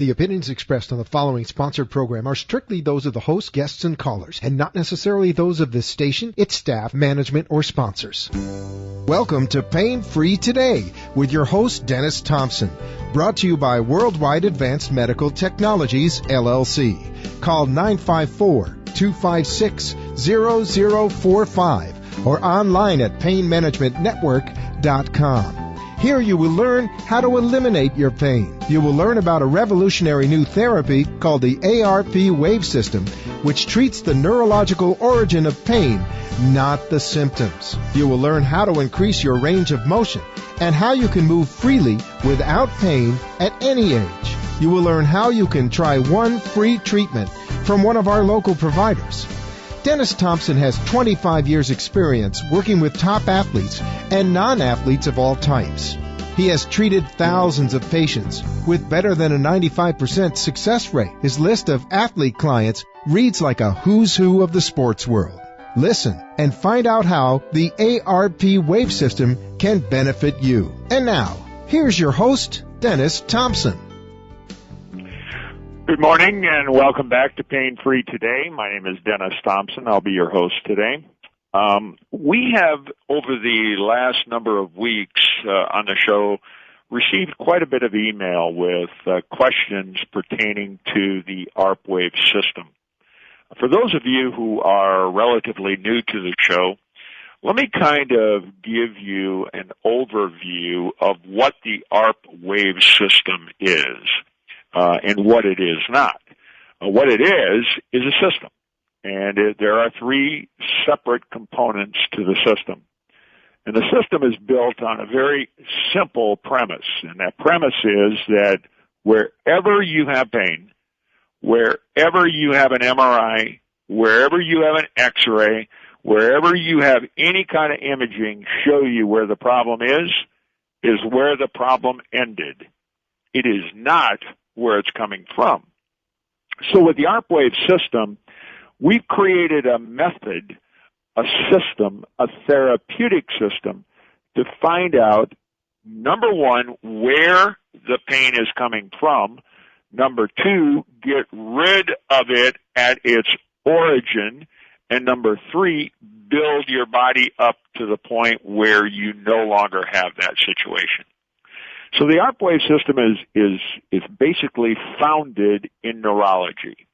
The opinions expressed on the following sponsored program are strictly those of the host, guests, and callers, and not necessarily those of this station, its staff, management, or sponsors. Welcome to Pain Free Today with your host, Denis Thompson. Brought to you by Worldwide Advanced Medical Technologies, LLC. Call 954-256-0045 or online at painmanagementnetwork.com. Here you will learn how to eliminate your pain. You will learn about a revolutionary new therapy called the ARP Wave System, which treats the neurological origin of pain, not the symptoms. You will learn how to increase your range of motion and how you can move freely without pain at any age. You will learn how you can try one free treatment from one of our local providers. Denis Thompson has 25 years experience working with top athletes and non-athletes of all types. He has treated thousands of patients with better than a 95% success rate. His list of athlete clients reads like a who's who of the sports world. Listen and find out how the ARP Wave System can benefit you. And now, here's your host, Denis Thompson. Good morning and welcome back to Pain Free Today. My name is Denis Thompson. I'll be your host today. We have, over the last number of weeks on the show, received quite a bit of email with questions pertaining to the ARP Wave system. For those of you who are relatively new to the show, let me kind of give you an overview of what the ARP Wave system is. And what it is not. What it is a system. And there are three separate components to the system. And the system is built on a very simple premise. And that premise is that wherever you have pain, wherever you have an MRI, wherever you have an X-ray, wherever you have any kind of imaging show you where the problem is where the problem ended. It is not where it's coming from. So with the ARP Wave system, we've created a method, a system, a therapeutic system to find out, number one, where the pain is coming from. Number two, get rid of it at its origin. And number three, build your body up to the point where you no longer have that situation. So the ARP Wave system is basically founded in neurology.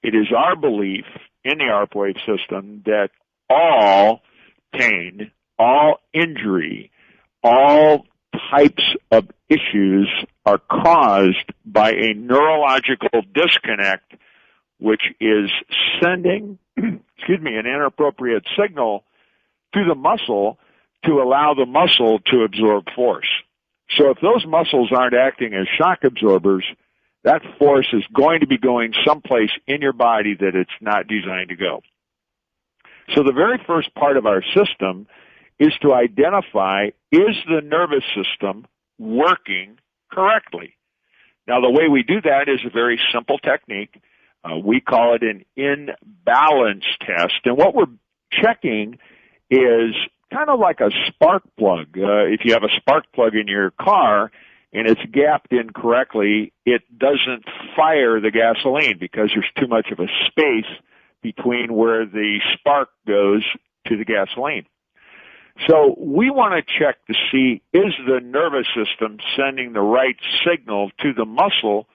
It is our belief in the ARP Wave system that all pain, all injury, all types of issues are caused by a neurological disconnect, which is sending, an inappropriate signal to the muscle to allow the muscle to absorb force. So if those muscles aren't acting as shock absorbers, that force is going to be going someplace in your body that it's not designed to go. So the very first part of our system is to identify, is the nervous system working correctly? Now, the way we do that is a very simple technique. We call it an imbalance test. And what we're checking is kind of like a spark plug. If you have a spark plug in your car and it's gapped incorrectly, it doesn't fire the gasoline because there's too much of a space between where the spark goes to the gasoline. So we want to check to see, is the nervous system sending the right signal to the muscle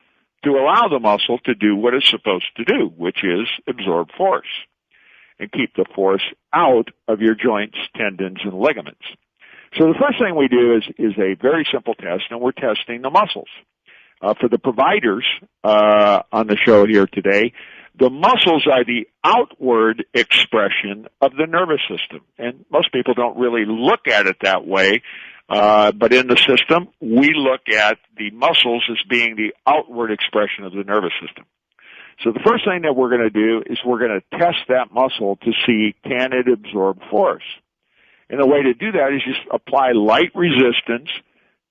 to allow the muscle to do what it's supposed to do, which is absorb force and keep the force out of your joints, tendons, and ligaments. So the first thing we do is a very simple test, and we're testing the muscles. For the providers on the show here today, the muscles are the outward expression of the nervous system. And most people don't really look at it that way, but in the system, we look at the muscles as being the outward expression of the nervous system. So the first thing that we're going to do is we're going to test that muscle to see, can it absorb force? And the way to do that is just apply light resistance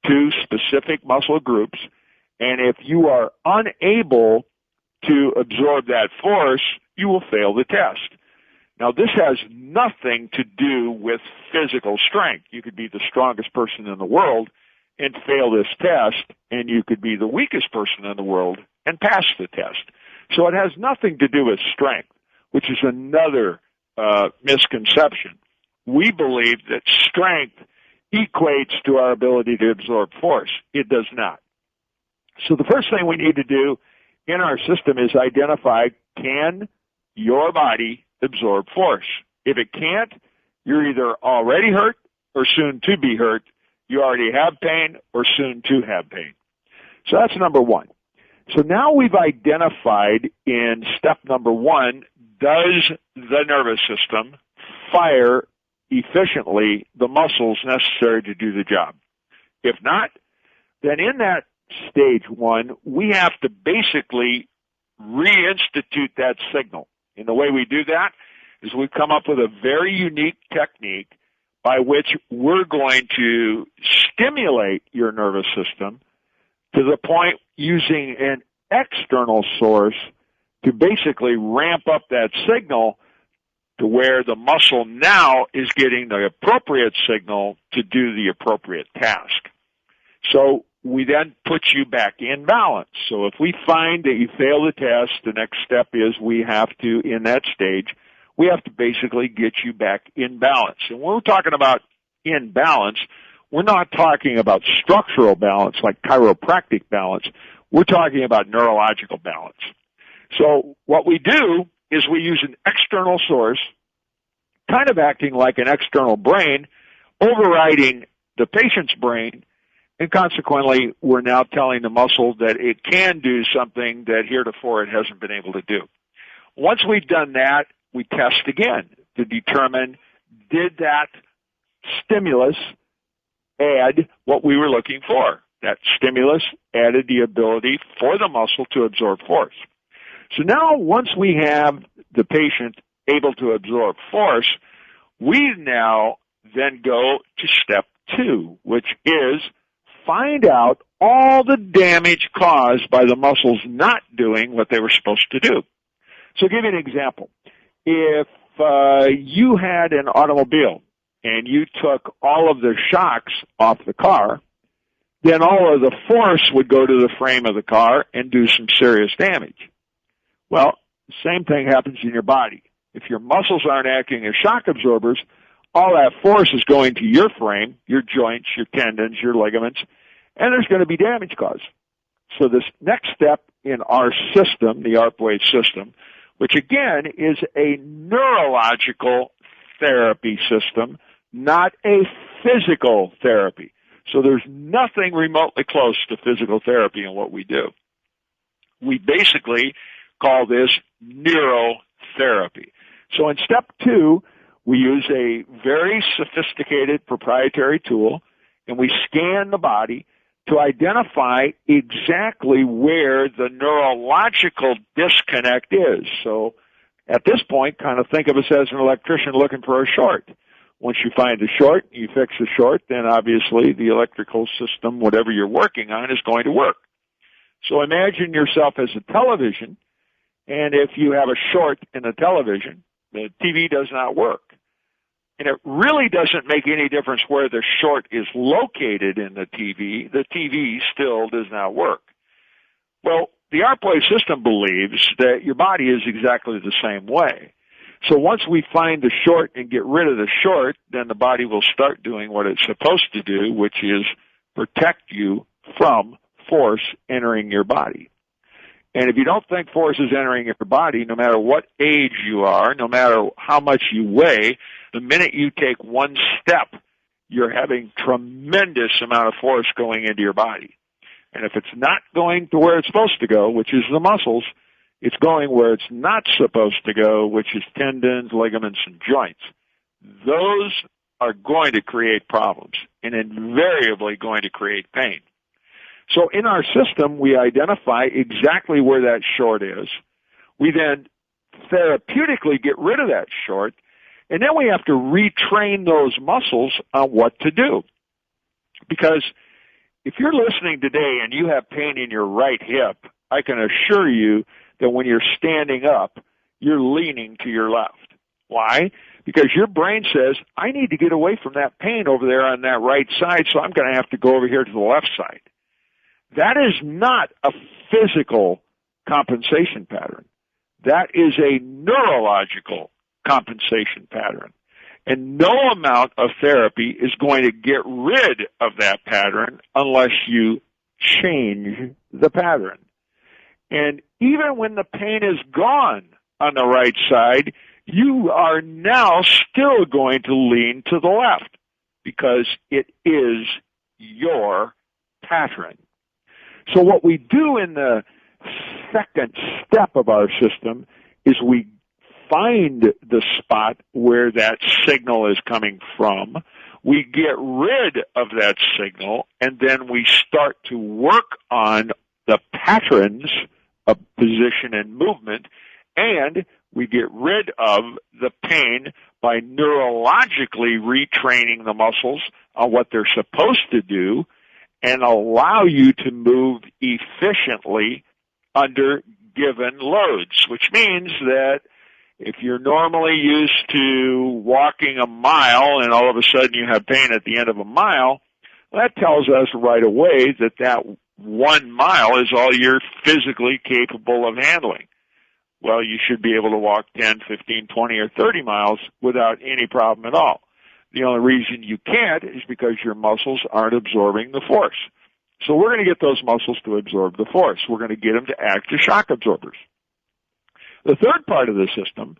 to specific muscle groups. And if you are unable to absorb that force, you will fail the test. Now, this has nothing to do with physical strength. You could be the strongest person in the world, and fail this test, and you could be the weakest person in the world and pass the test. So it has nothing to do with strength, which is another misconception. We believe that strength equates to our ability to absorb force. It does not. So the first thing we need to do in our system is identify, can your body absorb force? If it can't, you're either already hurt or soon to be hurt. You already have pain or soon to have pain. So that's number one. So now we've identified in step number one, does the nervous system fire efficiently the muscles necessary to do the job? If not, then in that stage one, we have to basically reinstitute that signal. And the way we do that is we come up with a very unique technique by which we're going to stimulate your nervous system to the point using an external source to basically ramp up that signal to where the muscle now is getting the appropriate signal to do the appropriate task. So we then put you back in balance. So if we find that you fail the test, the next step is we have to, in that stage, we have to basically get you back in balance. And when we're talking about in balance, we're not talking about structural balance like chiropractic balance. We're talking about neurological balance. So what we do is we use an external source, kind of acting like an external brain, overriding the patient's brain, and consequently, we're now telling the muscle that it can do something that heretofore it hasn't been able to do. Once we've done that, we test again to determine, did that stimulus add what we were looking for? That stimulus added the ability for the muscle to absorb force. So now, once we have the patient able to absorb force, we now then go to step two, which is find out all the damage caused by the muscles not doing what they were supposed to do. So I'll give you an example. If you had an automobile and you took all of the shocks off the car, then all of the force would go to the frame of the car and do some serious damage. Well, the same thing happens in your body. If your muscles aren't acting as shock absorbers, all that force is going to your frame, your joints, your tendons, your ligaments, and there's going to be damage caused. So this next step in our system, the ARP Wave System, which again is a neurological therapy system, not a physical therapy. So there's nothing remotely close to physical therapy in what we do. We basically call this neurotherapy. So in step two, we use a very sophisticated proprietary tool, and we scan the body to identify exactly where the neurological disconnect is. So at this point, kind of think of us as an electrician looking for a short. Once you find the short, you fix the short, then obviously the electrical system, whatever you're working on, is going to work. So imagine yourself as a television, and if you have a short in the television, the TV does not work. And it really doesn't make any difference where the short is located in the TV still does not work. Well, the ARP Wave System believes that your body is exactly the same way. So once we find the short and get rid of the short, then the body will start doing what it's supposed to do, which is protect you from force entering your body. And if you don't think force is entering your body, no matter what age you are, no matter how much you weigh, the minute you take one step, you're having tremendous amount of force going into your body. And if it's not going to where it's supposed to go, which is the muscles, it's going where it's not supposed to go, which is tendons, ligaments, and joints. Those are going to create problems and invariably going to create pain. So in our system, we identify exactly where that short is. We then therapeutically get rid of that short, and then we have to retrain those muscles on what to do. Because if you're listening today and you have pain in your right hip, I can assure you that when you're standing up, you're leaning to your left. Why? because your brain says, I need to get away from that pain over there on that right side, so I'm going to have to go over here to the left side. That is not a physical compensation pattern. That is a neurological compensation pattern. And no amount of therapy is going to get rid of that pattern unless you change the pattern. And even when the pain is gone on the right side, you are now still going to lean to the left because it is your pattern. So what we do in the second step of our system is we find the spot where that signal is coming from. We get rid of that signal, and then we start to work on the patterns of position and movement, and we get rid of the pain by neurologically retraining the muscles on what they're supposed to do and allow you to move efficiently under given loads, which means that if you're normally used to walking a mile and all of a sudden you have pain at the end of a mile, that tells us right away that that 1 mile is all you're physically capable of handling. Well, you should be able to walk 10, 15, 20, or 30 miles without any problem at all. The only reason you can't is because your muscles aren't absorbing the force. So we're going to get those muscles to absorb the force. We're going to get them to act as shock absorbers. The third part of the system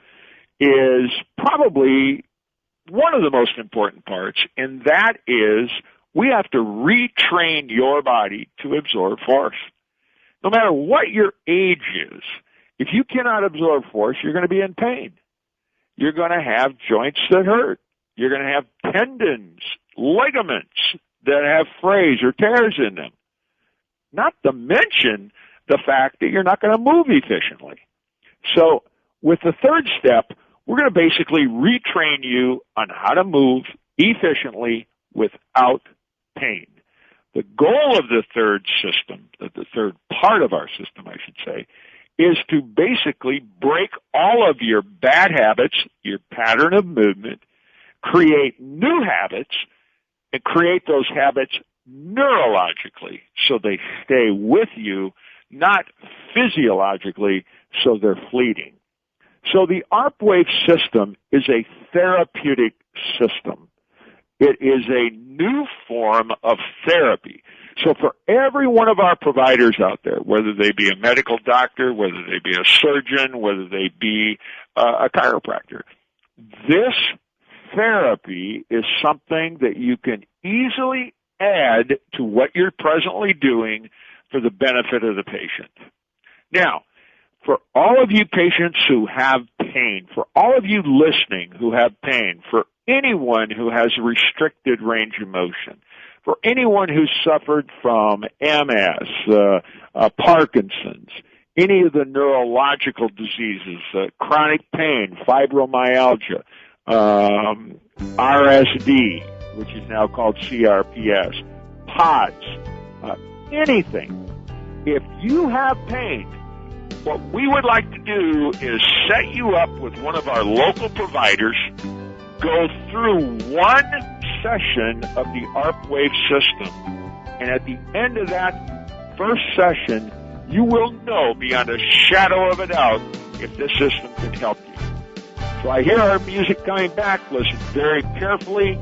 is probably one of the most important parts, and that is we have to retrain your body to absorb force. No matter what your age is, if you cannot absorb force, you're going to be in pain. You're going to have joints that hurt. You're going to have tendons, ligaments that have frays or tears in them. Not to mention the fact that you're not going to move efficiently. So with the third step, we're going to basically retrain you on how to move efficiently without pain. The goal of the third system, the third part of our system, I should say, is to basically break all of your bad habits, your pattern of movement, create new habits, and create those habits neurologically so they stay with you, not physiologically so they're fleeting. So the ARP Wave system is a therapeutic system. It is a new form of therapy. So for every one of our providers out there, whether they be a medical doctor, whether they be a surgeon, whether they be a chiropractor, this therapy is something that you can easily add to what you're presently doing for the benefit of the patient. Now, for all of you patients who have pain, for all of you listening who have pain, for anyone who has restricted range of motion, for anyone who's suffered from MS, Parkinson's, any of the neurological diseases, chronic pain, fibromyalgia, RSD, which is now called CRPS, POTS, anything. If you have pain, what we would like to do is set you up with one of our local providers, go through one session of the ARP Wave system, and at the end of that first session, you will know beyond a shadow of a doubt if this system can help you. So I hear our music coming back. Listen very carefully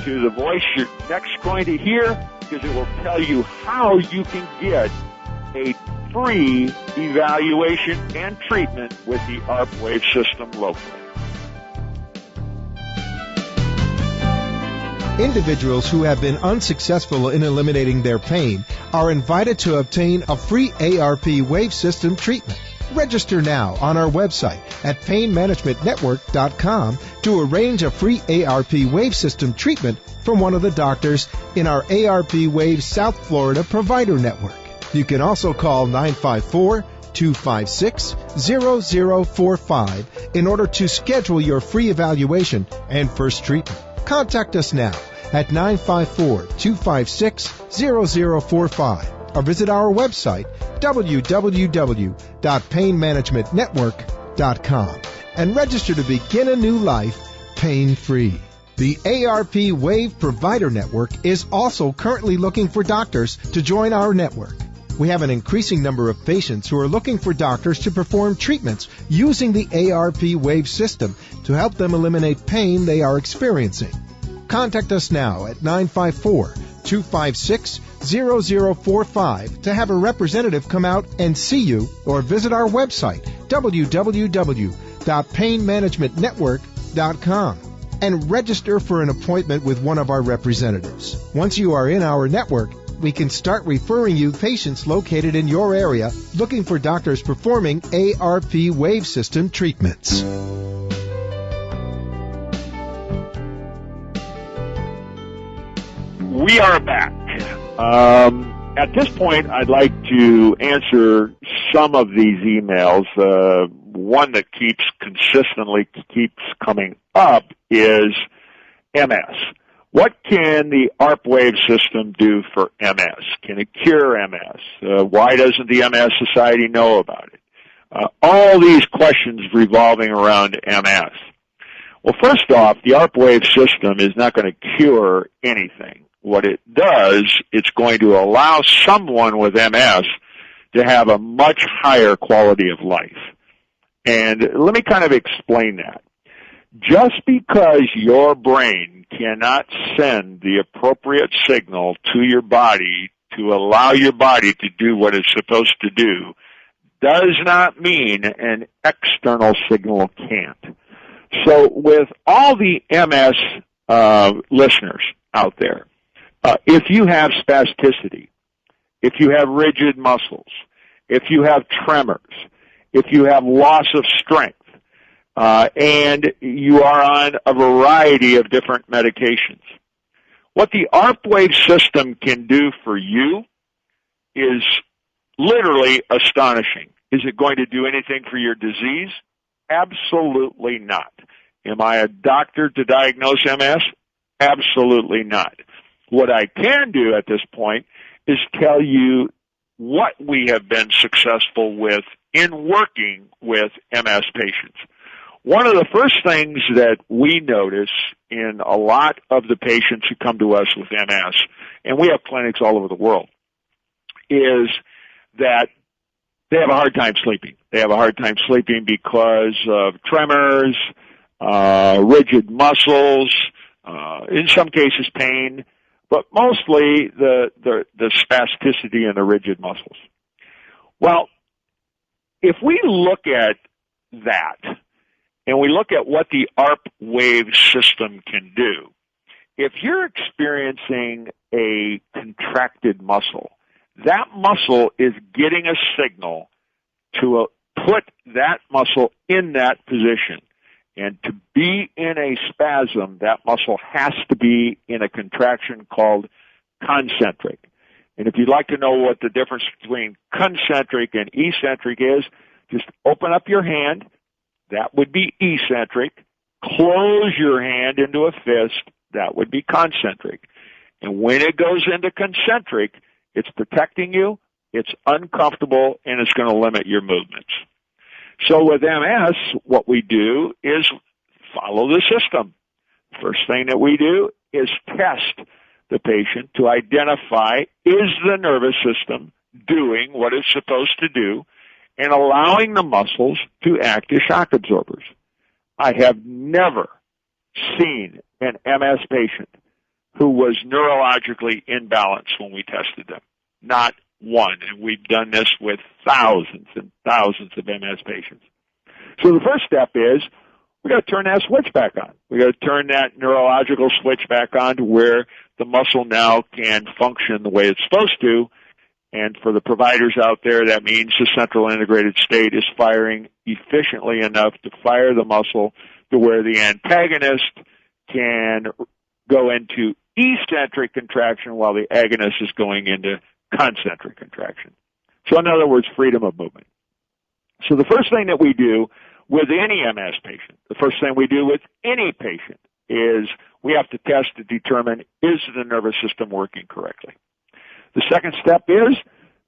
to the voice you're next going to hear, because it will tell you how you can get a free evaluation and treatment with the ARP Wave system locally. Individuals who have been unsuccessful in eliminating their pain are invited to obtain a free ARP Wave System treatment. Register now on our website at painmanagementnetwork.com to arrange a free ARP Wave System treatment from one of the doctors in our ARP Wave South Florida provider network. You can also call 954-256-0045 in order to schedule your free evaluation and first treatment. Contact us now at 954-256-0045 or visit our website www.painmanagementnetwork.com and register to begin a new life pain-free. The ARP Wave Provider Network is also currently looking for doctors to join our network. We have an increasing number of patients who are looking for doctors to perform treatments using the ARP Wave System to help them eliminate pain they are experiencing. Contact us now at 954-256-0045 to have a representative come out and see you, or visit our website, www.painmanagementnetwork.com, and register for an appointment with one of our representatives. Once you are in our network, we can start referring you patients located in your area looking for doctors performing ARP Wave System treatments. We are back. At this point, I'd like to answer some of these emails. One that consistently keeps coming up is MS. What can the ARP Wave System do for MS? Can it cure MS? Why doesn't the MS Society know about it? All these questions revolving around MS. Well, first off, the ARP Wave System is not going to cure anything. What it does, it's going to allow someone with MS to have a much higher quality of life. And let me kind of explain that. Just because your brain cannot send the appropriate signal to your body to allow your body to do what it's supposed to do does not mean an external signal can't. So with all the MS listeners out there, if you have spasticity, if you have rigid muscles, if you have tremors, if you have loss of strength, and you are on a variety of different medications, what the ARP Wave System can do for you is literally astonishing. Is it going to do anything for your disease? Absolutely not. Am I a doctor to diagnose MS? Absolutely not. What I can do at this point is tell you what we have been successful with in working with MS patients. One of the first things that we notice in a lot of the patients who come to us with MS, and we have clinics all over the world, is that they have a hard time sleeping. They have a hard time sleeping because of tremors, rigid muscles, in some cases pain, but mostly the spasticity and the rigid muscles. Well, if we look at that, and we look at what the ARP Wave System can do, if you're experiencing a contracted muscle, that muscle is getting a signal to put that muscle in that position. And to be in a spasm, that muscle has to be in a contraction called concentric. And if you'd like to know what the difference between concentric and eccentric is, just open up your hand. That would be eccentric. Close your hand into a fist. That would be concentric. And when it goes into concentric, it's protecting you, it's uncomfortable, and it's going to limit your movements. So with MS, what we do is follow the system. First thing that we do is test the patient to identify, is the nervous system doing what it's supposed to do and allowing the muscles to act as shock absorbers. I have never seen an MS patient who was neurologically imbalanced when we tested them. Not one. And we've done this with thousands and thousands of MS patients. So the first step is we got to turn that switch back on. We got to turn that neurological switch back on to where the muscle now can function the way it's supposed to. And for the providers out there, that means the central integrated state is firing efficiently enough to fire the muscle to where the antagonist can go into eccentric contraction while the agonist is going into concentric contraction. So in other words, freedom of movement. So the first thing that we do with any MS patient, the first thing we do with any patient is we have to test to determine, is the nervous system working correctly? The second step is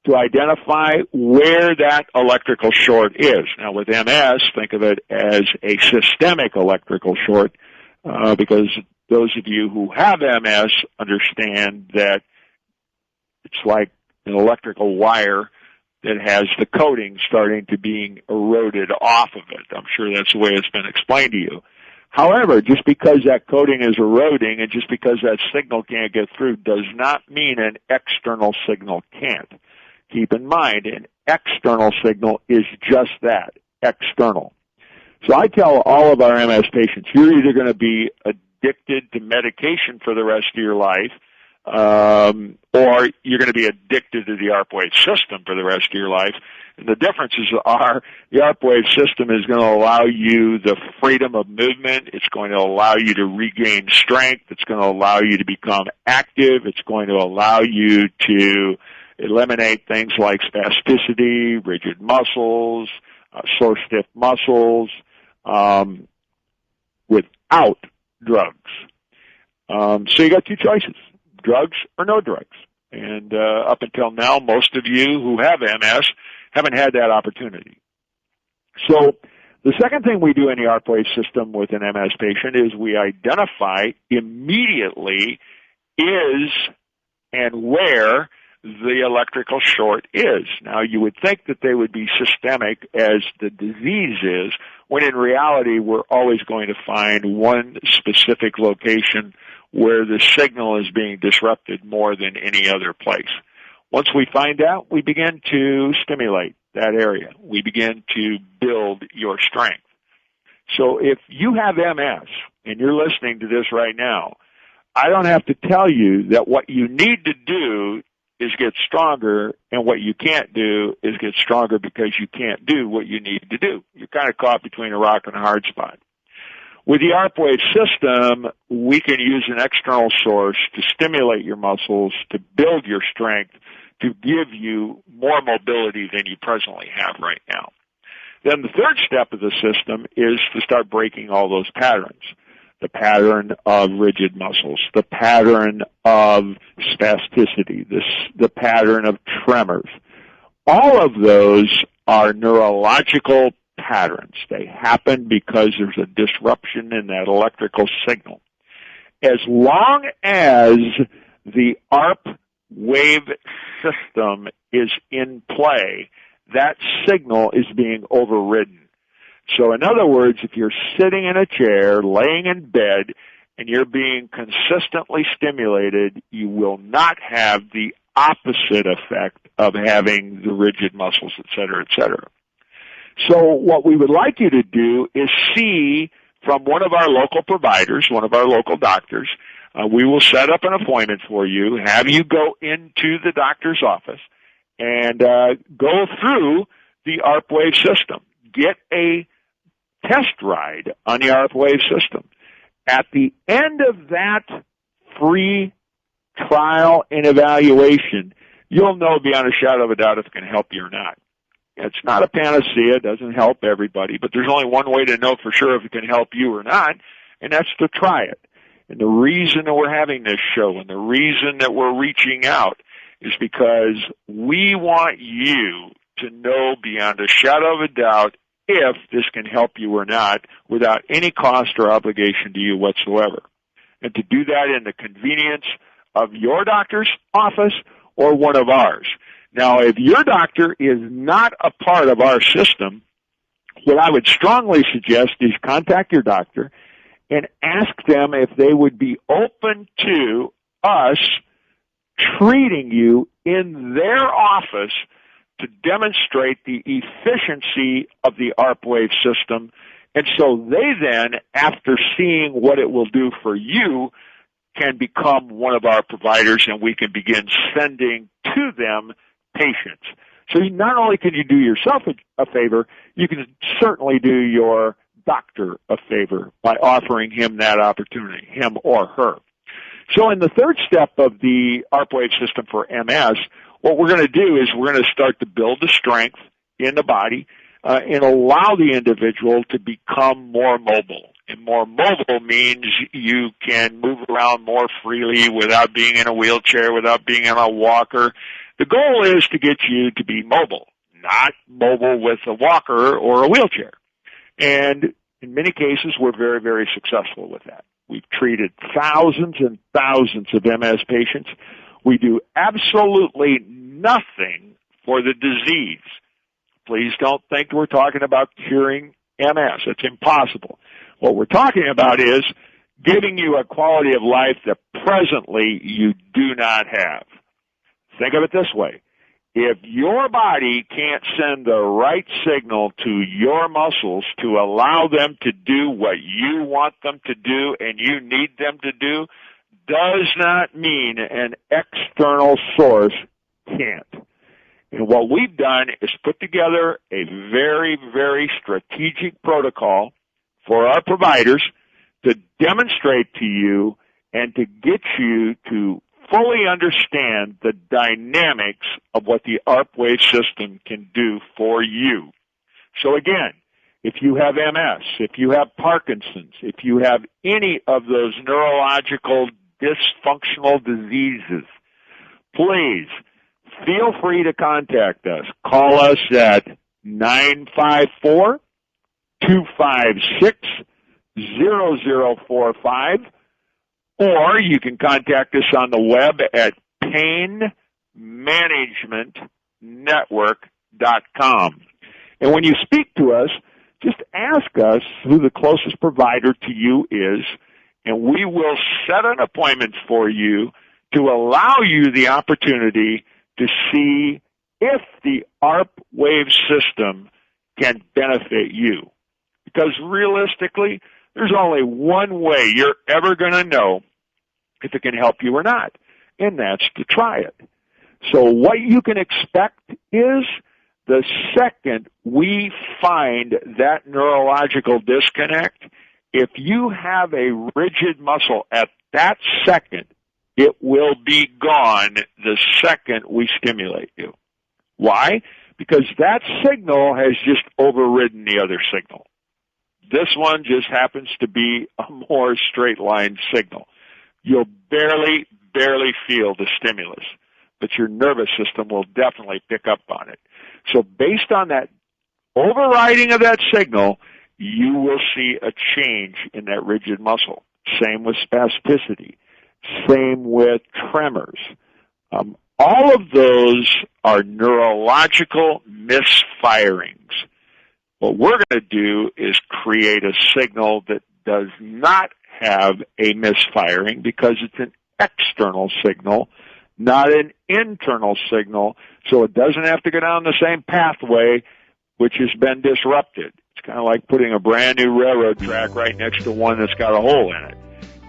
to identify where that electrical short is. Now with MS, think of it as a systemic electrical short, because those of you who have MS understand that it's like an electrical wire that has the coating starting to being eroded off of it. I'm sure that's the way it's been explained to you. However, just because that coating is eroding and just because that signal can't get through does not mean an external signal can't. Keep in mind, an external signal is just that, external. So I tell all of our MS patients, you're either going to be addicted to medication for the rest of your life, or you're going to be addicted to the ARP Wave system for the rest of your life. And the differences are the ARP Wave system is going to allow you the freedom of movement. It's going to allow you to regain strength. It's going to allow you to become active. It's going to allow you to eliminate things like spasticity, rigid muscles, sore, stiff muscles, without drugs. So you got two choices, drugs or no drugs. And up until now, most of you who have MS haven't had that opportunity. So the second thing we do in the ARP Wave system with an MS patient is we identify immediately is and where the electrical short is. Now, you would think that they would be systemic as the disease is, when in reality we're always going to find one specific location where the signal is being disrupted more than any other place. Once we find out, we begin to stimulate that area. We begin to build your strength. So if you have MS and you're listening to this right now, I don't have to tell you that what you need to do is get stronger, and what you can't do is get stronger because you can't do what you need to do. You're kind of caught between a rock and a hard spot. With the ARP Wave system, we can use an external source to stimulate your muscles, to build your strength, to give you more mobility than you presently have right now. Then the third step of the system is to start breaking all those patterns. The pattern of rigid muscles, the pattern of spasticity, the pattern of tremors. All of those are neurological patterns. They happen because there's a disruption in that electrical signal. As long as the ARP Wave system is in play, that signal is being overridden. So in other words, if you're sitting in a chair, laying in bed, and you're being consistently stimulated, you will not have the opposite effect of having the rigid muscles, et cetera, et cetera. So what we would like you to do is see from one of our local providers, one of our local doctors. We will set up an appointment for you, have you go into the doctor's office, and go through the ARP Wave system. Get a test ride on the ARP Wave system. At the end of that free trial and evaluation, you'll know beyond a shadow of a doubt if it can help you or not. It's not a panacea. It doesn't help everybody, but there's only one way to know for sure if it can help you or not, and that's to try it. And the reason that we're having this show and the reason that we're reaching out is because we want you to know beyond a shadow of a doubt if this can help you or not without any cost or obligation to you whatsoever. And to do that in the convenience of your doctor's office or one of ours. Now, if your doctor is not a part of our system, what I would strongly suggest is contact your doctor and ask them if they would be open to us treating you in their office to demonstrate the efficiency of the ARP Wave system. And so they then, after seeing what it will do for you, can become one of our providers, and we can begin sending to them patients. So not only can you do yourself a favor, you can certainly do your doctor a favor by offering him that opportunity, him or her. So in the third step of the ARP Wave system for MS, what we're going to do is we're going to start to build the strength in the body and allow the individual to become more mobile. And more mobile means you can move around more freely without being in a wheelchair, without being in a walker. The goal is to get you to be mobile, not mobile with a walker or a wheelchair. And in many cases, we're very, very successful with that. We've treated thousands and thousands of MS patients. We do absolutely nothing for the disease. Please don't think we're talking about curing MS. It's impossible. What we're talking about is giving you a quality of life that presently you do not have. Think of it this way. If your body can't send the right signal to your muscles to allow them to do what you want them to do and you need them to do, does not mean an external source can't. And what we've done is put together a very, very strategic protocol for our providers to demonstrate to you and to get you to fully understand the dynamics of what the ARP Wave System can do for you. So again, if you have MS, if you have Parkinson's, if you have any of those neurological dysfunctional diseases, please feel free to contact us. Call us at 954-256-0045, or you can contact us on the web at painmanagementnetwork.com. And when you speak to us, just ask us who the closest provider to you is, and we will set an appointment for you to allow you the opportunity to see if the ARP Wave System can benefit you. Because realistically, there's only one way you're ever going to know if it can help you or not, and that's to try it. So what you can expect is the second we find that neurological disconnect, if you have a rigid muscle at that second, it will be gone the second we stimulate you. Why? Because that signal has just overridden the other signal. This one just happens to be a more straight-line signal. You'll barely feel the stimulus, but your nervous system will definitely pick up on it. So based on that overriding of that signal, you will see a change in that rigid muscle. Same with spasticity. Same with tremors. All of those are neurological misfirings. What we're going to do is create a signal that does not have a misfiring because it's an external signal, not an internal signal, so it doesn't have to go down the same pathway which has been disrupted. It's kind of like putting a brand new railroad track right next to one that's got a hole in it.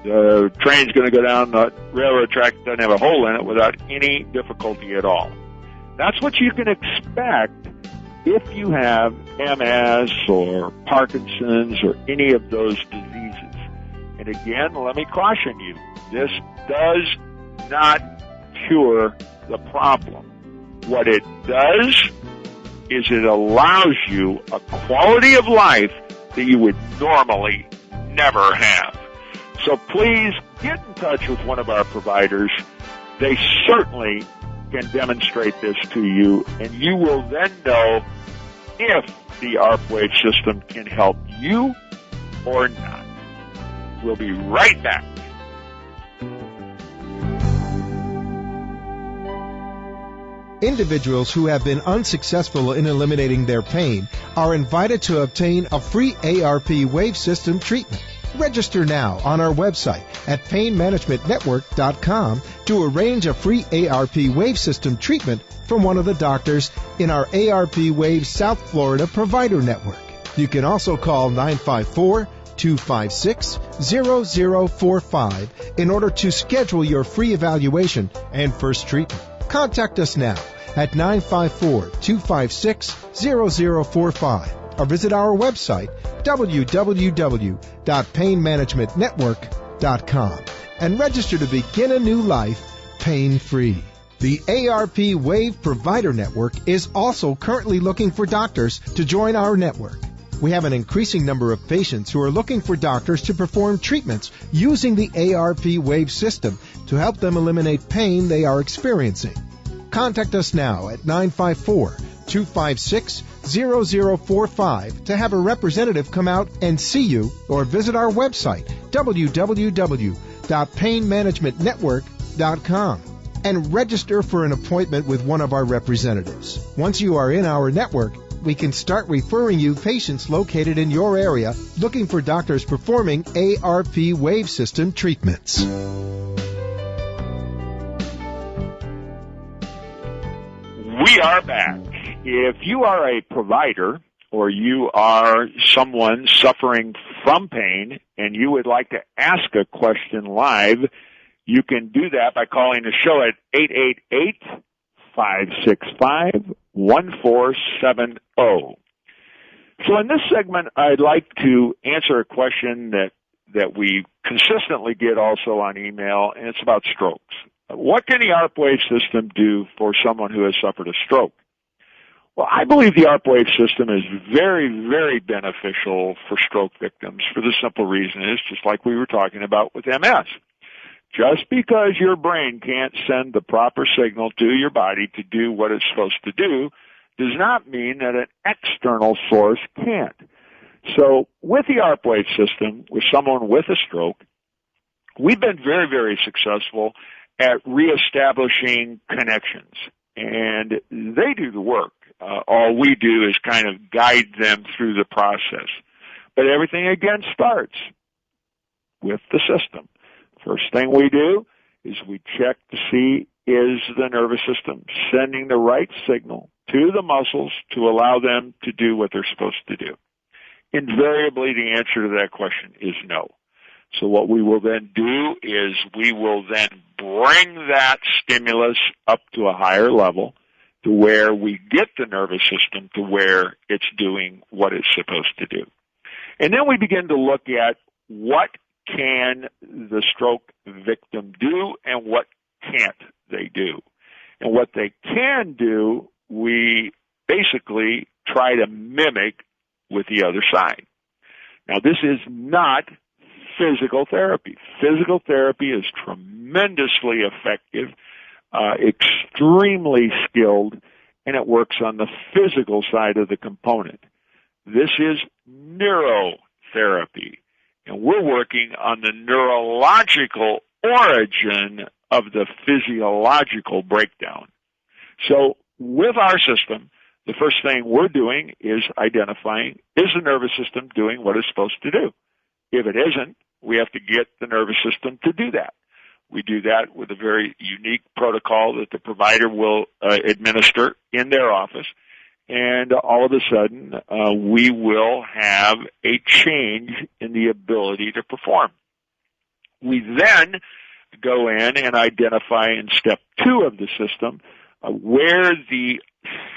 The train's going to go down the railroad track that doesn't have a hole in it without any difficulty at all. That's what you can expect if you have MS or Parkinson's or any of those diseases. And again, let me caution you, this does not cure the problem. What it does is it allows you a quality of life that you would normally never have. So please get in touch with one of our providers. They certainly can demonstrate this to you, and you will then know if the ARP Wave System can help you or not. We'll be right back. Individuals who have been unsuccessful in eliminating their pain are invited to obtain a free ARP Wave System treatment. Register now on our website at painmanagementnetwork.com to arrange a free ARP Wave System treatment from one of the doctors in our ARP Wave South Florida provider network. You can also call 954-256-0045 in order to schedule your free evaluation and first treatment. Contact us now at 954-256-0045 or visit our website www.painmanagementnetwork.com and register to begin a new life pain-free. The ARP Wave Provider Network is also currently looking for doctors to join our network. We have an increasing number of patients who are looking for doctors to perform treatments using the ARP Wave System to help them eliminate pain they are experiencing. Contact us now at 954-256-0045 888-0045 to have a representative come out and see you, or visit our website, www.painmanagementnetwork.com, and register for an appointment with one of our representatives. Once you are in our network, we can start referring you patients located in your area looking for doctors performing ARP Wave System treatments. We are back. If you are a provider or you are someone suffering from pain and you would like to ask a question live, you can do that by calling the show at 888-565-1470. So in this segment, I'd like to answer a question that we consistently get also on email, and it's about strokes. What can the ARP Wave System do for someone who has suffered a stroke? Well, I believe the ARP Wave System is very, very beneficial for stroke victims for the simple reason is, just like we were talking about with MS. Just because your brain can't send the proper signal to your body to do what it's supposed to do does not mean that an external source can't. So with the ARP Wave System, with someone with a stroke, we've been very, very successful at reestablishing connections, and they do the work. All we do is kind of guide them through the process. But everything, again, starts with the system. First thing we do is we check to see, is the nervous system sending the right signal to the muscles to allow them to do what they're supposed to do? Invariably, the answer to that question is no. So what we will then do is we will then bring that stimulus up to a higher level to where we get the nervous system to where it's doing what it's supposed to do. And then we begin to look at what can the stroke victim do and what can't they do. And what they can do, we basically try to mimic with the other side. Now, this is not physical therapy. Physical therapy is tremendously effective, extremely skilled, and it works on the physical side of the component. This is neurotherapy, and we're working on the neurological origin of the physiological breakdown. So with our system, the first thing we're doing is identifying, is the nervous system doing what it's supposed to do? If it isn't, we have to get the nervous system to do that. We do that with a very unique protocol that the provider will administer in their office, and all of a sudden we will have a change in the ability to perform. We then go in and identify in step 2 of the system where the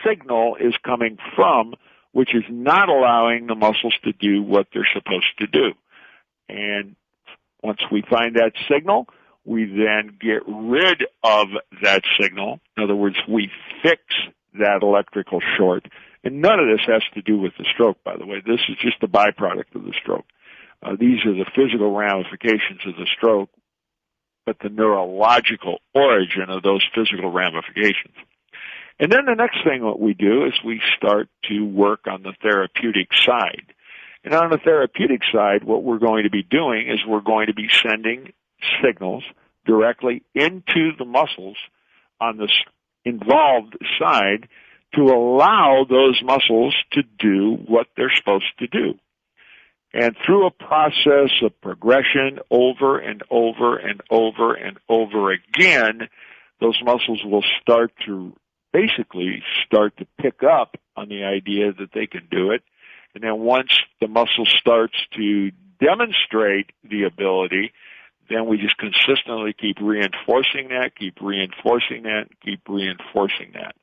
signal is coming from, which is not allowing the muscles to do what they're supposed to do. And once we find that signal, we then get rid of that signal. In other words, we fix that electrical short. And none of this has to do with the stroke, by the way. This is just a byproduct of the stroke. These are the physical ramifications of the stroke, but the neurological origin of those physical ramifications. And then the next thing what we do is we start to work on the therapeutic side. And on the therapeutic side, what we're going to be doing is we're going to be sending signals directly into the muscles on the involved side to allow those muscles to do what they're supposed to do. And through a process of progression over and over and over and over again, those muscles will start to pick up on the idea that they can do it. And then once the muscle starts to demonstrate the ability, then we just consistently keep reinforcing that, keep reinforcing that, keep reinforcing that.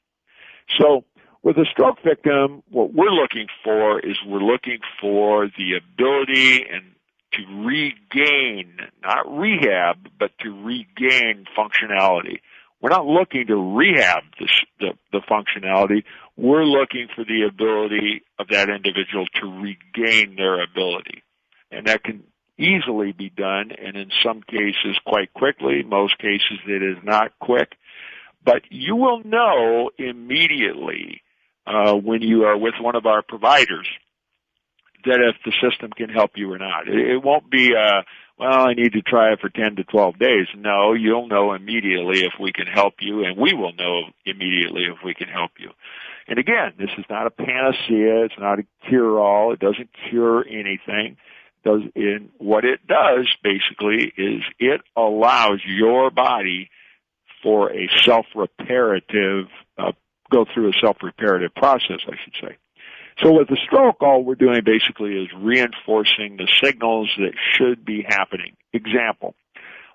So with a stroke victim, what we're looking for is we're looking for the ability and to regain, not rehab, but to regain functionality. We're not looking to rehab the functionality. We're looking for the ability of that individual to regain their ability. And that can easily be done, and in some cases quite quickly. Most cases it is not quick. But you will know immediately when you are with one of our providers that if the system can help you or not. It won't be, well, I need to try it for 10 to 12 days. No, you'll know immediately if we can help you, and we will know immediately if we can help you. And again, this is not a panacea. It's not a cure-all. It doesn't cure anything. What it does, basically, is it allows your body for a self-reparative, go through a self-reparative process, I should say. So with the stroke, all we're doing basically is reinforcing the signals that should be happening. Example,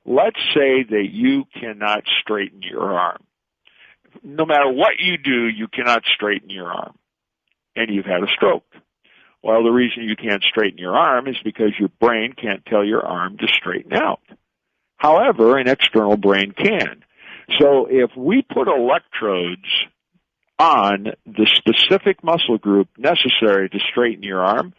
let's say that you cannot straighten your arm. No matter what you do, you cannot straighten your arm, and you've had a stroke. Well, the reason you can't straighten your arm is because your brain can't tell your arm to straighten out. However, an external brain can. So if we put electrodes on the specific muscle group necessary to straighten your arm,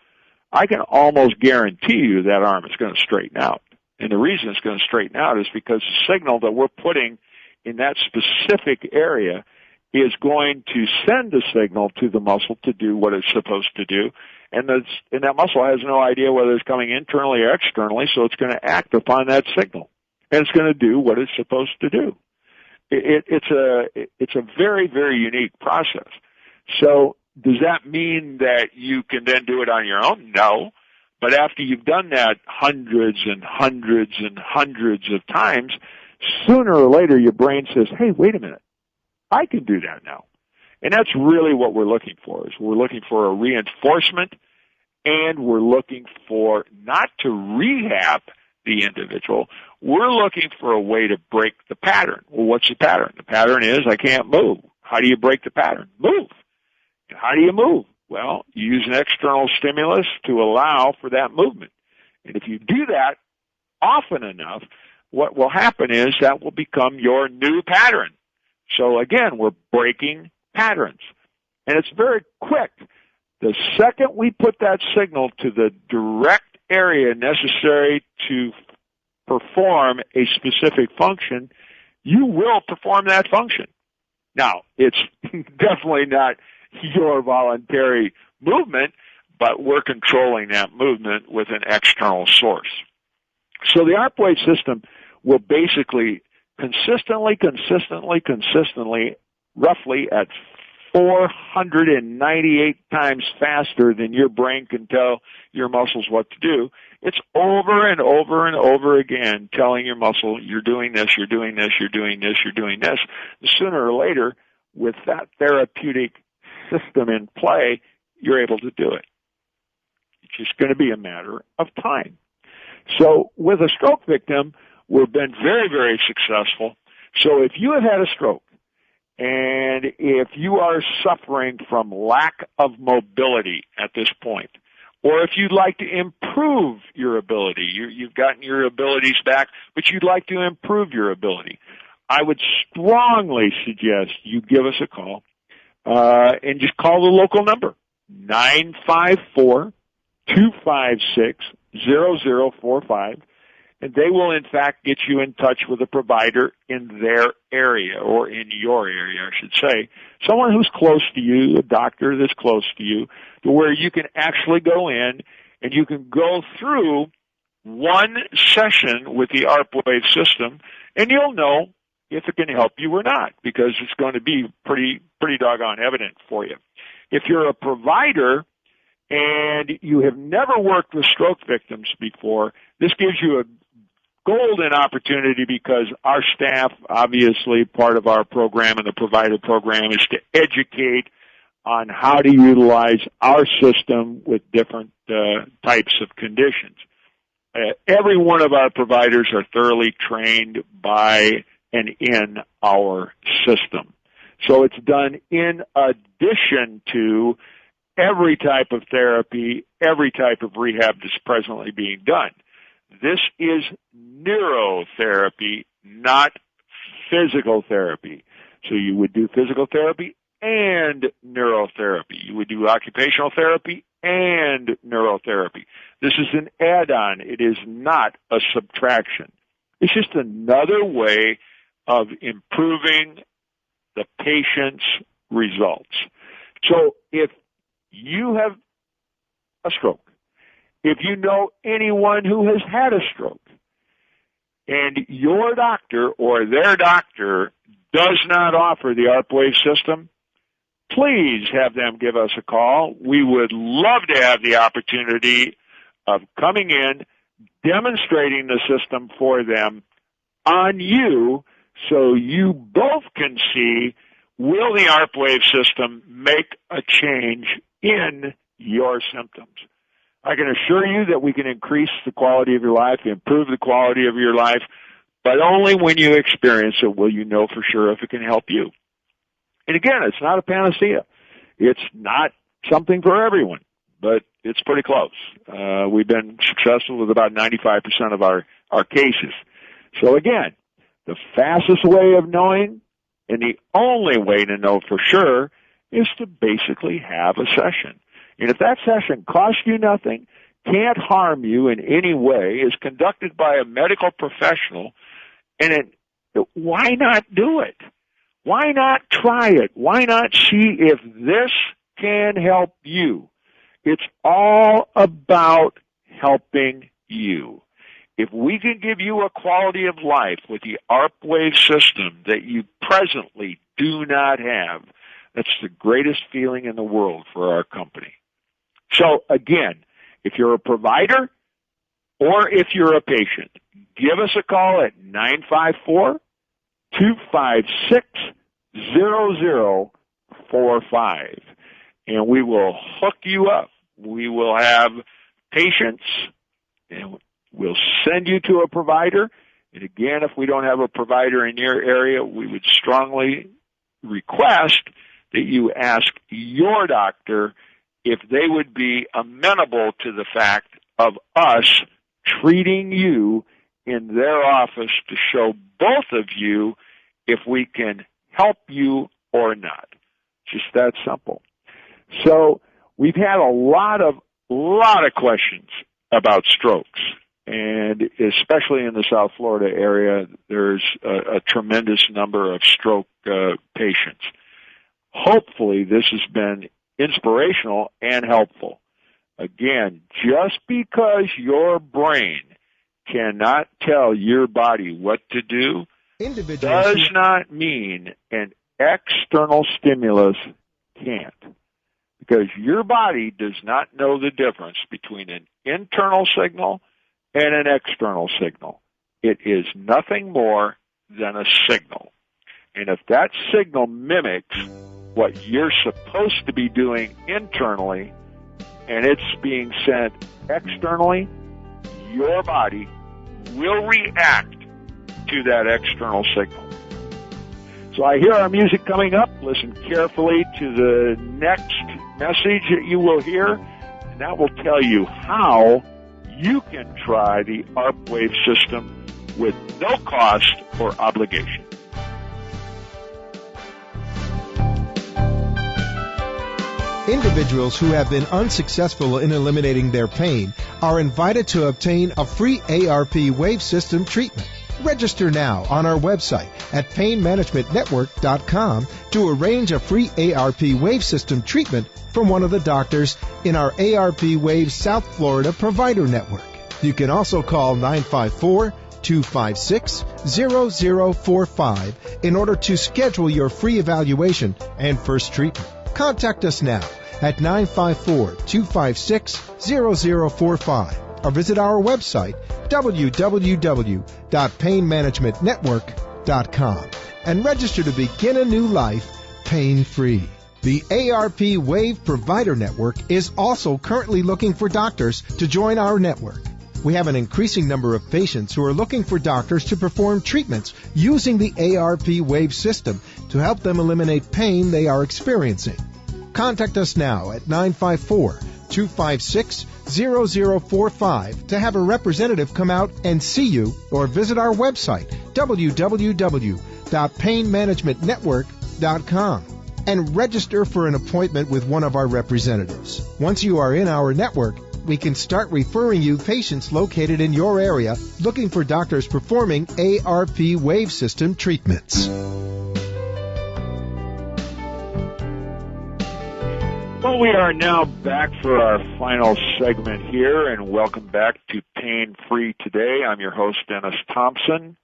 I can almost guarantee you that arm is going to straighten out. And the reason it's going to straighten out is because the signal that we're putting in that specific area is going to send a signal to the muscle to do what it's supposed to do. And that muscle has no idea whether it's coming internally or externally, so it's going to act upon that signal. And it's going to do what it's supposed to do. It's a very, very unique process. So does that mean that you can then do it on your own? No. But after you've done that hundreds and hundreds and hundreds of times, sooner or later your brain says, hey, wait a minute, I can do that now. And that's really what we're looking for, is we're looking for a reinforcement, and we're looking for not to rehab the individual. We're looking for a way to break the pattern. Well, what's the pattern? The pattern is I can't move. How do you break the pattern? Move. And how do you move? Well, you use an external stimulus to allow for that movement. And if you do that often enough, what will happen is that will become your new pattern. So again, we're breaking patterns. And it's very quick. The second we put that signal to the direct area necessary to perform a specific function, you will perform that function. Now, it's definitely not your voluntary movement, but we're controlling that movement with an external source. So the ARP Wave system will basically consistently, roughly at 498 times faster than your brain can tell your muscles what to do. It's over and over and over again telling your muscle, you're doing this, you're doing this, you're doing this, you're doing this. Sooner or later, with that therapeutic system in play, you're able to do it. It's just going to be a matter of time. So with a stroke victim, we've been very, very successful. So if you have had a stroke, and if you are suffering from lack of mobility at this point, or if you'd like to improve your ability, you've gotten your abilities back, but you'd like to improve your ability, I would strongly suggest you give us a call and just call the local number, 954-256-0045. And they will, in fact, get you in touch with a provider in their area, or in your area, I should say. Someone who's close to you, a doctor that's close to you, to where you can actually go in and you can go through one session with the ARP Wave system, and you'll know if it can help you or not, because it's going to be pretty doggone evident for you. If you're a provider and you have never worked with stroke victims before, this gives you a golden opportunity, because our staff, obviously part of our program and the provider program, is to educate on how to utilize our system with different types of conditions. Every one of our providers are thoroughly trained by and in our system. So it's done in addition to every type of therapy, every type of rehab that's presently being done. This is neurotherapy, not physical therapy. So you would do physical therapy and neurotherapy. You would do occupational therapy and neurotherapy. This is an add-on. It is not a subtraction. It's just another way of improving the patient's results. So if you have a stroke, if you know anyone who has had a stroke, and your doctor or their doctor does not offer the ARP Wave system, please have them give us a call. We would love to have the opportunity of coming in, demonstrating the system for them on you, so you both can see, will the ARP Wave system make a change in your symptoms? I can assure you that we can increase the quality of your life, improve the quality of your life, but only when you experience it will you know for sure if it can help you. And again, it's not a panacea. It's not something for everyone, but it's pretty close. We've been successful with about 95% of our cases. So again, the fastest way of knowing, and the only way to know for sure, is to basically have a session. And if that session costs you nothing, can't harm you in any way, is conducted by a medical professional, and why not do it? Why not try it? Why not see if this can help you? It's all about helping you. If we can give you a quality of life with the ARP Wave system that you presently do not have, that's the greatest feeling in the world for our company. So again, if you're a provider or if you're a patient, give us a call at 954-256-0045, and we will hook you up. We will have patients, and we'll send you to a provider. And again, if we don't have a provider in your area, we would strongly request that you ask your doctor if they would be amenable to the fact of us treating you in their office to show both of you if we can help you or not. Just that simple. So we've had a lot of questions about strokes, and especially in the South Florida area, there's a tremendous number of stroke patients. Hopefully this has been inspirational and helpful. Again, just because your brain cannot tell your body what to do does not mean an external stimulus can't. Because your body does not know the difference between an internal signal and an external signal. It is nothing more than a signal. And if that signal mimics what you're supposed to be doing internally, and it's being sent externally, your body will react to that external signal. So I hear our music coming up. Listen carefully to the next message that you will hear, and that will tell you how you can try the ARP Wave system with no cost or obligation. Individuals who have been unsuccessful in eliminating their pain are invited to obtain a free ARP Wave System treatment. Register now on our website at painmanagementnetwork.com to arrange a free ARP Wave System treatment from one of the doctors in our ARP Wave South Florida provider network. You can also call 954-256-0045 in order to schedule your free evaluation and first treatment. Contact us now at 954-256-0045 or visit our website www.painmanagementnetwork.com and register to begin a new life pain-free. The ARP Wave Provider Network is also currently looking for doctors to join our network. We have an increasing number of patients who are looking for doctors to perform treatments using the ARP Wave system to help them eliminate pain they are experiencing. Contact us now at 954-256-0045 to have a representative come out and see you, or visit our website, www.painmanagementnetwork.com, and register for an appointment with one of our representatives. Once you are in our network, we can start referring you patients located in your area looking for doctors performing ARP Wave System treatments. Well, we are now back for our final segment here, and welcome back to Pain Free Today. I'm your host, Dennis Thompson.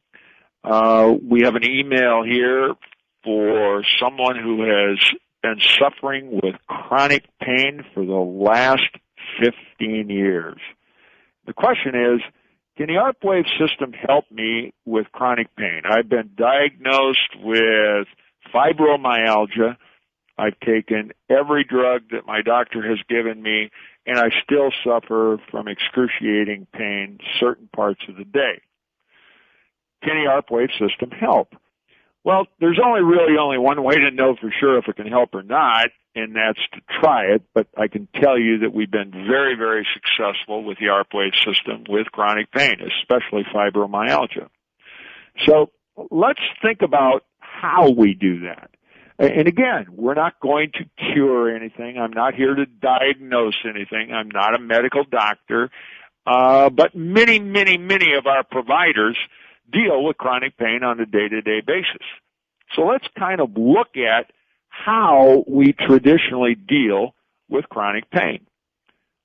We have an email here for someone who has been suffering with chronic pain for the last 15 years. The question is, can the ARP Wave System help me with chronic pain? I've been diagnosed with fibromyalgia. I've taken every drug that my doctor has given me, and I still suffer from excruciating pain certain parts of the day. Can the ARP Wave System help? Well, there's really only one way to know for sure if it can help or not, and that's to try it. But I can tell you that we've been very, very successful with the ARP Wave System with chronic pain, especially fibromyalgia. So let's think about how we do that. And again, we're not going to cure anything. I'm not here to diagnose anything. I'm not a medical doctor. But many, many, many of our providers deal with chronic pain on a day-to-day basis. So let's kind of look at how we traditionally deal with chronic pain.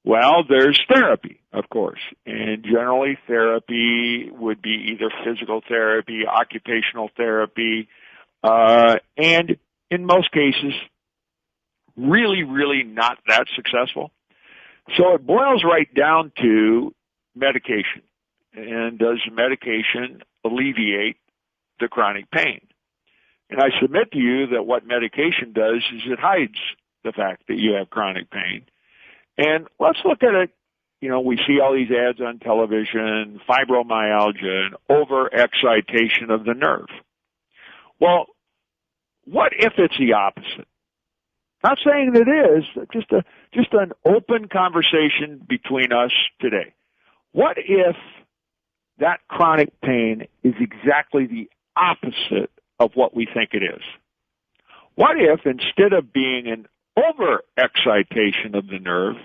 Well, there's therapy, of course, and generally therapy would be either physical therapy, occupational therapy, and in most cases, really, really not that successful. So it boils right down to medication. And does medication alleviate the chronic pain? And I submit to you that what medication does is it hides the fact that you have chronic pain. And let's look at it. You know, we see all these ads on television, fibromyalgia, and overexcitation of the nerve. Well, what if it's the opposite? Not saying that it is, just an open conversation between us today. What if that chronic pain is exactly the opposite of what we think it is? What if instead of being an overexcitation of the nerve,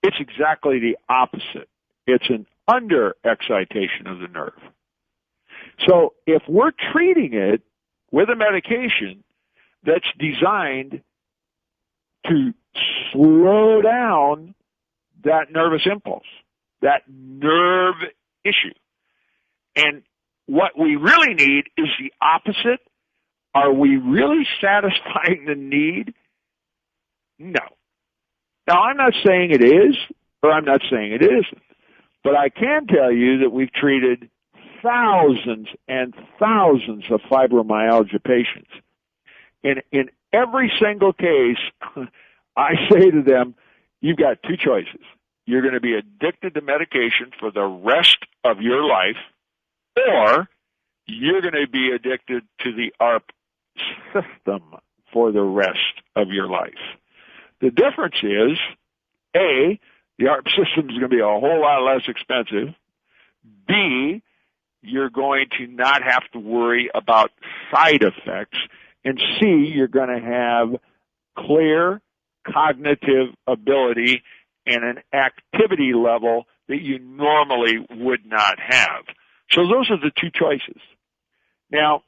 it's exactly the opposite? It's an underexcitation of the nerve. So if we're treating it with a medication that's designed to slow down that nervous impulse, that nerve issue. And what we really need is the opposite. Are we really satisfying the need? No. Now, I'm not saying it is, or I'm not saying it isn't. But I can tell you that we've treated thousands and thousands of fibromyalgia patients. And in every single case, I say to them, you've got two choices. You're going to be addicted to medication for the rest of your life, or you're going to be addicted to the ARP system for the rest of your life. The difference is, A, the ARP system is going to be a whole lot less expensive. B, you're going to not have to worry about side effects. And C, you're going to have clear cognitive ability and an activity level that you normally would not have. So those are the two choices. Now,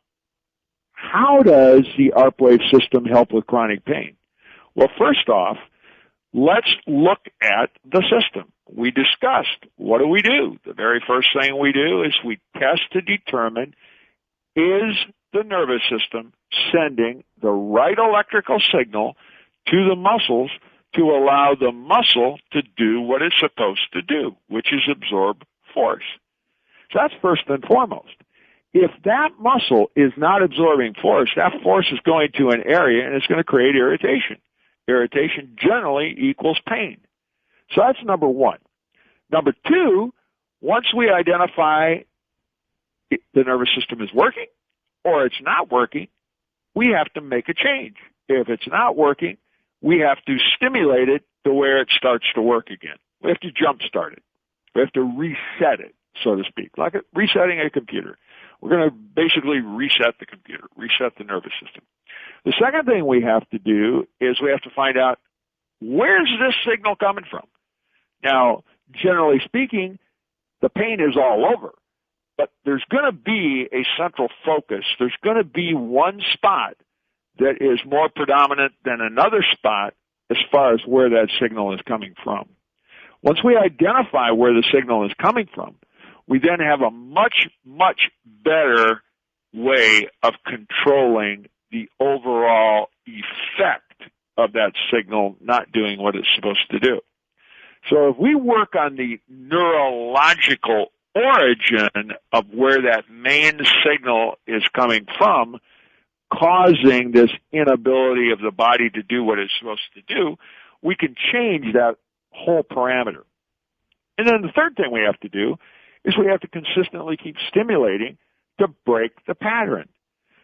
how does the ARP Wave System help with chronic pain? Well, first off, let's look at the system. We discussed, what do? The very first thing we do is we test to determine, is the nervous system sending the right electrical signal to the muscles to allow the muscle to do what it's supposed to do, which is absorb force. So that's first and foremost. If that muscle is not absorbing force, that force is going to an area and it's going to create irritation. Irritation generally equals pain. So that's number one. Number two, once we identify the nervous system is working or it's not working, we have to make a change. If it's not working, we have to stimulate it to where it starts to work again. We have to jumpstart it. We have to reset it, so to speak, like resetting a computer. We're going to basically reset the computer, reset the nervous system. The second thing we have to do is we have to find out, where's this signal coming from? Now, generally speaking, the pain is all over, but there's going to be a central focus. There's going to be one spot that is more predominant than another spot as far as where that signal is coming from. Once we identify where the signal is coming from, we then have a much, much better way of controlling the overall effect of that signal not doing what it's supposed to do. So if we work on the neurological origin of where that main signal is coming from, causing this inability of the body to do what it's supposed to do, we can change that whole parameter. And then the third thing we have to do is we have to consistently keep stimulating to break the pattern.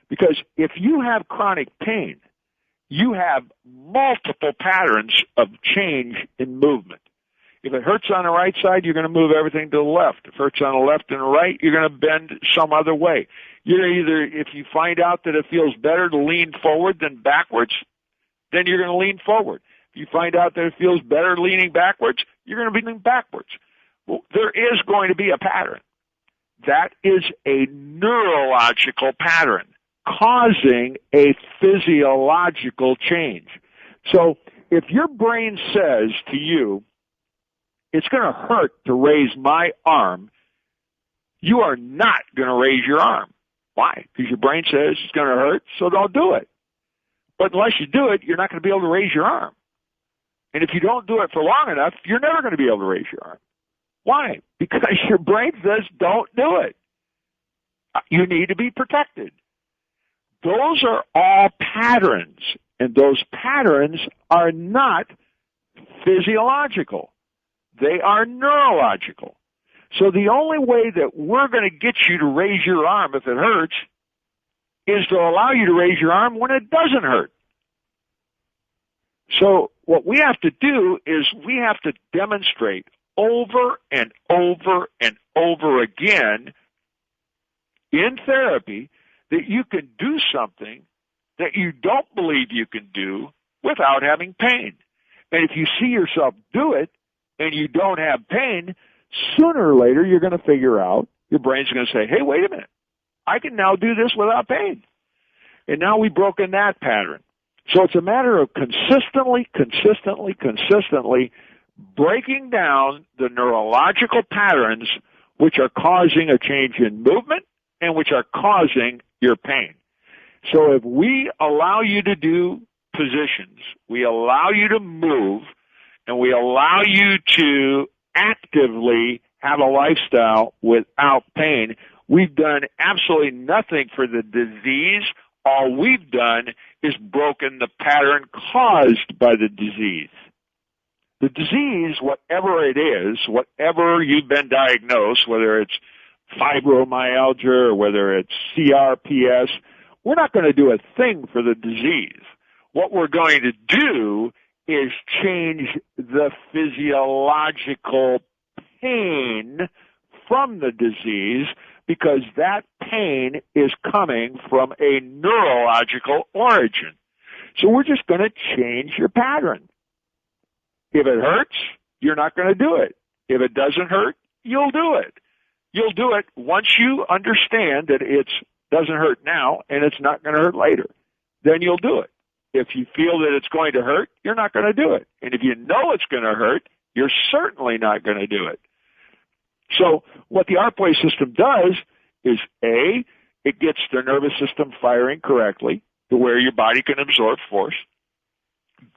Because if you have chronic pain, you have multiple patterns of change in movement. If it hurts on the right side, you're going to move everything to the left. If it hurts on the left and the right, you're going to bend some other way. You're either, if you find out that it feels better to lean forward than backwards, then you're going to lean forward. If you find out that it feels better leaning backwards, you're going to be leaning backwards. Well, there is going to be a pattern. That is a neurological pattern causing a physiological change. So if your brain says to you, it's going to hurt to raise my arm, you are not going to raise your arm. Why? Because your brain says it's going to hurt, so don't do it. But unless you do it, you're not going to be able to raise your arm. And if you don't do it for long enough, you're never going to be able to raise your arm. Why? Because your brain says don't do it. You need to be protected. Those are all patterns, and those patterns are not physiological. They are neurological. So the only way that we're going to get you to raise your arm if it hurts is to allow you to raise your arm when it doesn't hurt. So what we have to do is we have to demonstrate over and over and over again in therapy that you can do something that you don't believe you can do without having pain. And if you see yourself do it and you don't have pain, sooner or later you're going to figure out, your brain's going to say, hey, wait a minute, I can now do this without pain. And now we've broken that pattern. So it's a matter of consistently breaking down the neurological patterns which are causing a change in movement and which are causing your pain. So if we allow you to do positions, we allow you to move, and we allow you to actively have a lifestyle without pain, we've done absolutely nothing for the disease. All we've done is broken the pattern caused by the disease. The disease, whatever it is, whatever you've been diagnosed, whether it's fibromyalgia or whether it's CRPS, we're not going to do a thing for the disease. What we're going to do is change the physiological pain from the disease, because that pain is coming from a neurological origin. So we're just going to change your pattern. If it hurts, you're not going to do it. If it doesn't hurt, you'll do it. You'll do it once you understand that it doesn't hurt now and it's not going to hurt later. Then you'll do it. If you feel that it's going to hurt, you're not going to do it. And if you know it's going to hurt, you're certainly not going to do it. So what the ARP Wave system does is, A, it gets the nervous system firing correctly to where your body can absorb force.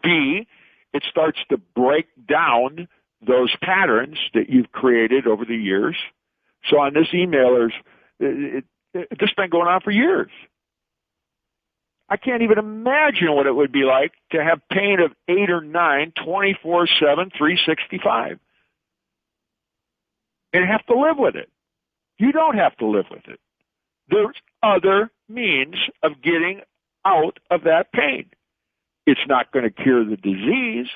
B, it starts to break down those patterns that you've created over the years. So on this emailer's, this has been going on for years. I can't even imagine what it would be like to have pain of 8 or 9, 24/7, 365. And have to live with it. You don't have to live with it. There's other means of getting out of that pain. It's not going to cure the disease,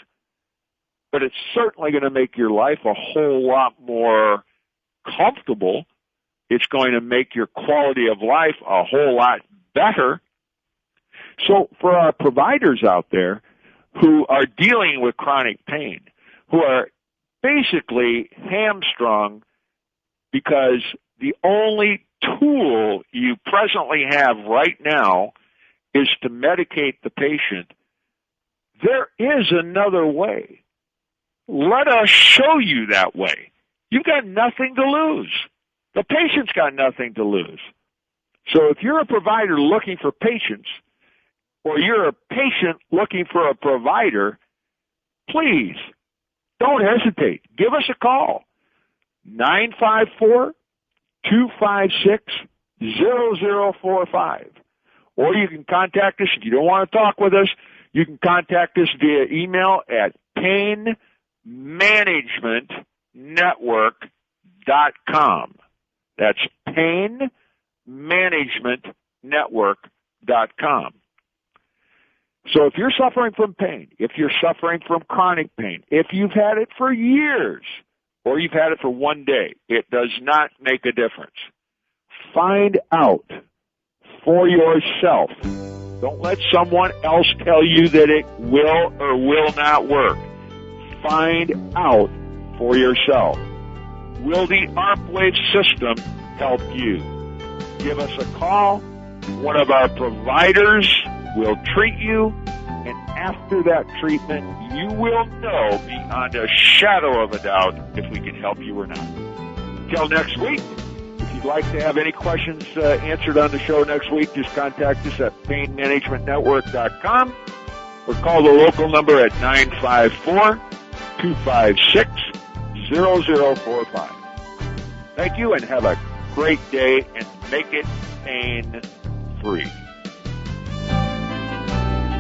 but it's certainly going to make your life a whole lot more comfortable. It's going to make your quality of life a whole lot better. So for our providers out there who are dealing with chronic pain, who are basically hamstrung because the only tool you presently have right now is to medicate the patient, There is another way. Let us show you that way. You've got nothing to lose. The patient's got nothing to lose. So if you're a provider looking for patients, or you're a patient looking for a provider, please don't hesitate. Give us a call. 954-256-0045. Or you can contact us if you don't want to talk with us. You can contact us via email at painmanagementnetwork.com. That's painmanagementnetwork.com. So if you're suffering from pain, if you're suffering from chronic pain, if you've had it for years, or you've had it for one day, it does not make a difference. Find out for yourself. Don't let someone else tell you that it will or will not work. Find out for yourself. Will the ARP Wave System help you? Give us a call. One of our providers will treat you, and after that treatment, you will know beyond a shadow of a doubt if we can help you or not. Until next week, if you'd like to have any questions answered on the show next week, just contact us at painmanagementnetwork.com or call the local number at 954-256-0045. Thank you, and have a great day, and make it pain-free.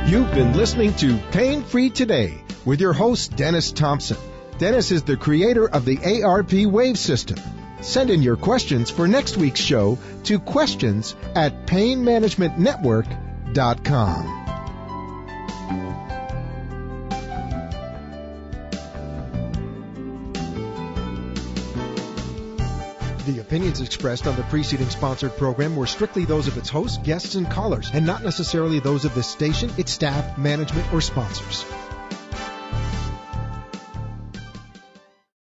You've been listening to Pain Free Today with your host, Denis Thompson. Denis is the creator of the ARP Wave System. Send in your questions for next week's show to questions@painmanagementnetwork.com. The opinions expressed on the preceding sponsored program were strictly those of its hosts, guests, and callers, and not necessarily those of this station, its staff, management, or sponsors.